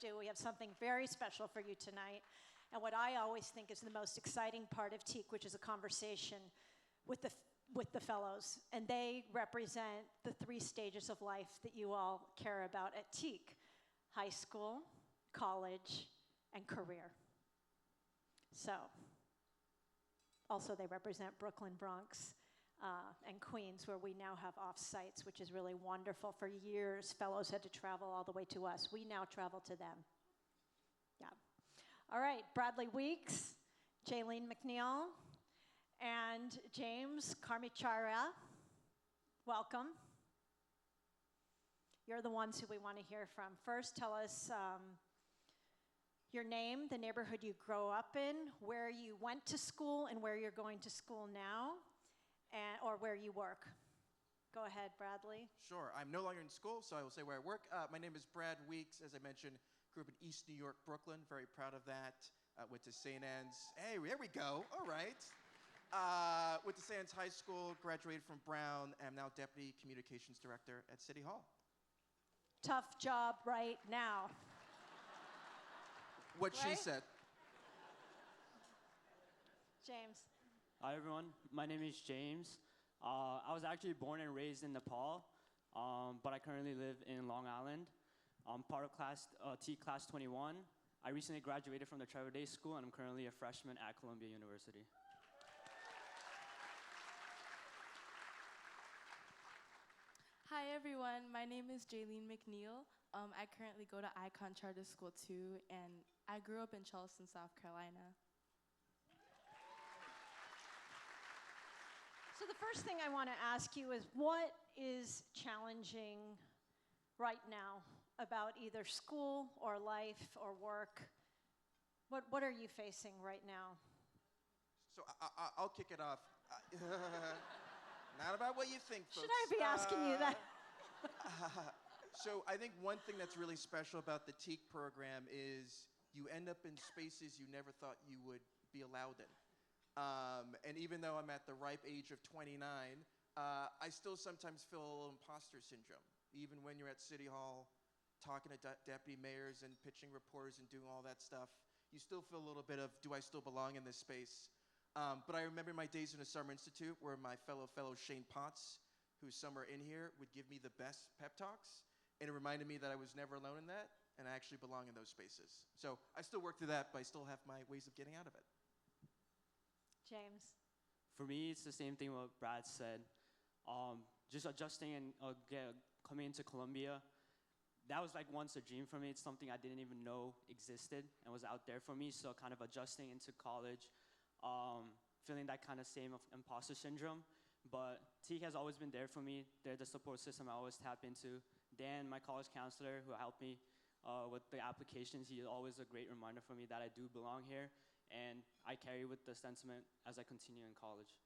do. We have something very special for you tonight. And what I always think is the most exciting part of TEAK, which is a conversation with the fellows. And they represent the 3 stages of life that you all care about at TEAK: high school, college, and career. So, also they represent Brooklyn, Bronx, and Queens, where we now have off-sites, which is really wonderful. For years, fellows had to travel all the way to us. We now travel to them. Yeah. All right, Bradley Weeks, Jaylene McNeil, and James Karmichara. Welcome. You're the ones who we want to hear from. First, tell us your name, the neighborhood you grow up in, where you went to school, and where you're going to school now, or where you work. Go ahead, Bradley. Sure. I'm no longer in school, so I will say where I work. My name is Brad Weeks. As I mentioned, grew up in East New York, Brooklyn. Very proud of that. Went to St. Anne's. Hey, there we go. All right. Went to St. Anne's High School, graduated from Brown, and I'm now Deputy Communications Director at City Hall. Tough job right now. What she said. James. Hi, everyone. My name is James. I was actually born and raised in Nepal, but I currently live in Long Island. I'm part of TEAK Class 21. I recently graduated from the Trevor Day School, and I'm currently a freshman at Columbia University. Hi, everyone. My name is Jaylene McNeil. I currently go to Icon Charter School, too, and I grew up in Charleston, South Carolina. So the first thing I want to ask you is, what is challenging right now about either school or life or work? What are you facing right now? So I'll kick it off. Not about what you think, folks. Should I be asking you that? So I think one thing that's really special about the TEAK program is you end up in spaces you never thought you would be allowed in. And even though I'm at the ripe age of 29, I still sometimes feel a little imposter syndrome. Even when you're at City Hall talking to deputy mayors and pitching reporters and doing all that stuff, you still feel a little bit of, do I still belong in this space? But I remember my days in the Summer Institute where my fellow Shane Potts, who's somewhere in here, would give me the best pep talks. And it reminded me that I was never alone in that, and I actually belong in those spaces. So I still work through that, but I still have my ways of getting out of it. James. For me, it's the same thing what Brad said. Just adjusting and coming into Columbia, that was like once a dream for me. It's something I didn't even know existed and was out there for me. So kind of adjusting into college, feeling that kind of same of imposter syndrome. But TEAK has always been there for me. They're the support system I always tap into. Dan, my college counselor, who helped me with the applications, he is always a great reminder for me that I do belong here. And I carry with the sentiment as I continue in college.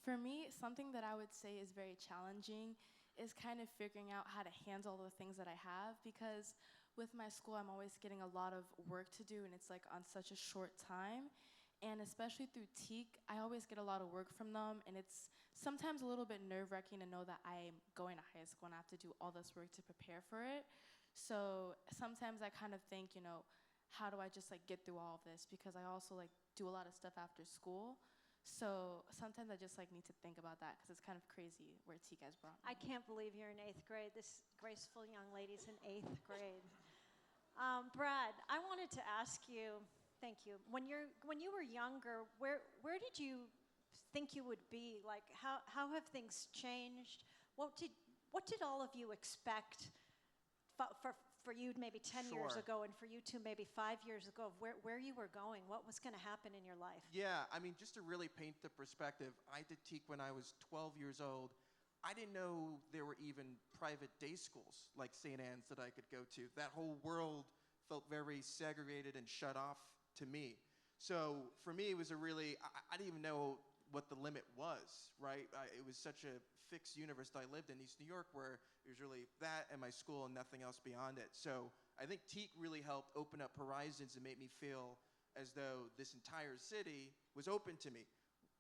For me, something that I would say is very challenging is kind of figuring out how to handle the things that I have, because with my school, I'm always getting a lot of work to do, and it's like on such a short time. And especially through TEAK, I always get a lot of work from them, and it's sometimes a little bit nerve-wracking to know that I'm going to high school and I have to do all this work to prepare for it. So sometimes I kind of think, how do I just like get through all of this? Because I also like do a lot of stuff after school. So sometimes I just like need to think about that, because it's kind of crazy where TEAK has brought me. I can't believe you're in 8th grade. This graceful young lady's in 8th grade. Brad, I wanted to ask you, thank you. When you were younger, where did you think you would be? Like, how have things changed? What did all of you expect for you maybe 10 years ago, and for you two maybe 5 years ago, of where you were going? What was going to happen in your life? Yeah, I mean, just to really paint the perspective, I did TEAK when I was 12 years old. I didn't know there were even private day schools like St. Anne's that I could go to. That whole world felt very segregated and shut off to me. So for me, it was I didn't even know what the limit was, right? It was such a fixed universe that I lived in East New York, where it was really that and my school and nothing else beyond it. So I think TEAK really helped open up horizons and make me feel as though this entire city was open to me.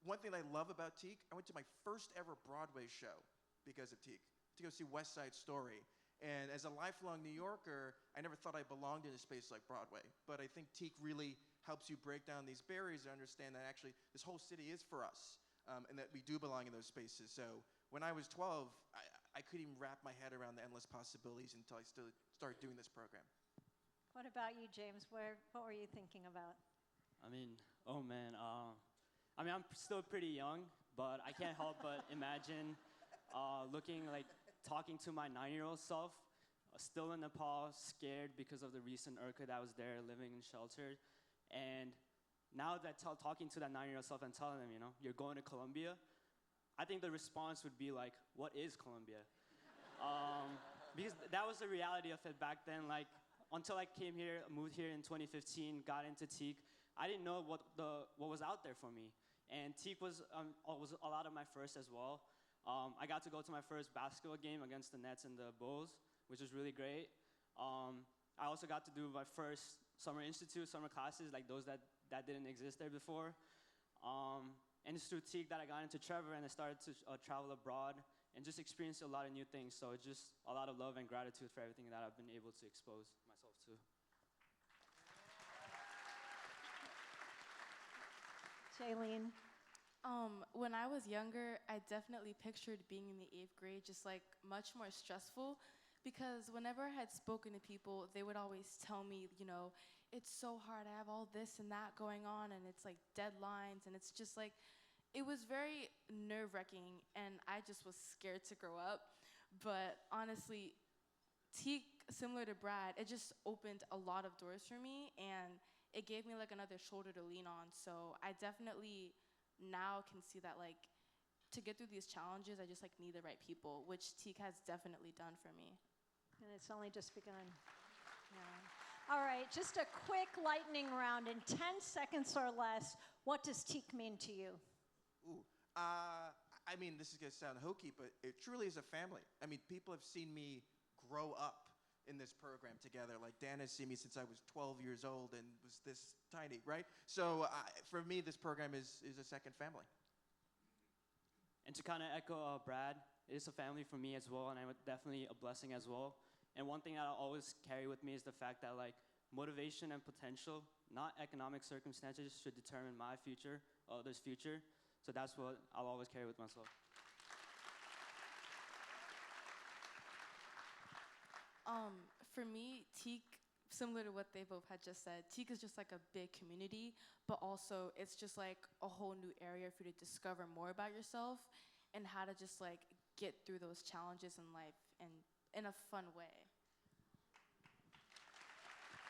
One thing I love about TEAK, I went to my first ever Broadway show because of TEAK, to go see West Side Story. And as a lifelong New Yorker, I never thought I belonged in a space like Broadway. But I think TEAK really helps you break down these barriers and understand that actually this whole city is for us, and that we do belong in those spaces. So when I was 12, I couldn't even wrap my head around the endless possibilities until I started doing this program. What about you, James? What were you thinking about? I mean, oh man. I'm still pretty young, but I can't help but imagine talking to my 9-year-old self, still in Nepal, scared because of the recent earthquake that was there, living in shelter. And now that talking to that 9-year-old self and telling them, you're going to Colombia, I think the response would be like, what is Colombia? Because that was the reality of it back then. Like, until I moved here in 2015, got into TEAK, I didn't know what was out there for me. And TEAK was a lot of my first as well. I got to go to my first basketball game against the Nets and the Bulls, which was really great. I also got to do my first summer classes, like those that didn't exist there before. And it's through TEAK that I got into Trevor, and I started to travel abroad and just experience a lot of new things. So it's just a lot of love and gratitude for everything that I've been able to expose myself to. Jaylene? When I was younger, I definitely pictured being in the 8th grade just like much more stressful, because whenever I had spoken to people, they would always tell me, it's so hard, I have all this and that going on, and it's like deadlines, and it's just like, it was very nerve-wracking, and I just was scared to grow up. But honestly, TEAK, similar to Brad, it just opened a lot of doors for me, and it gave me like another shoulder to lean on. So I definitely now can see that, like, to get through these challenges, I just like need the right people, which TEAK has definitely done for me. And it's only just begun. Yeah. All right, just a quick lightning round in 10 seconds or less. What does TEAK mean to you? Ooh, I mean, this is gonna sound hokey, but it truly is a family. I mean, people have seen me grow up in this program together. Like, Dan has seen me since I was 12 years old and was this tiny, right? So for me, this program is a second family. And to kind of echo Brad, it's a family for me as well, and definitely a blessing as well. And one thing that I'll always carry with me is the fact that, like, motivation and potential, not economic circumstances, should determine my future, others' future. So that's what I'll always carry with myself. For me, TEAK, similar to what they both had just said, TEAK is just like a big community, but also it's just like a whole new area for you to discover more about yourself and how to just like get through those challenges in life and in a fun way.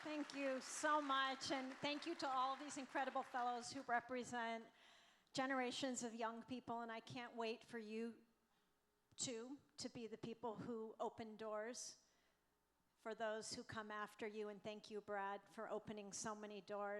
Thank you so much, and thank you to all of these incredible fellows who represent generations of young people, and I can't wait for you to be the people who open doors for those who come after you, and thank you, Brad, for opening so many doors.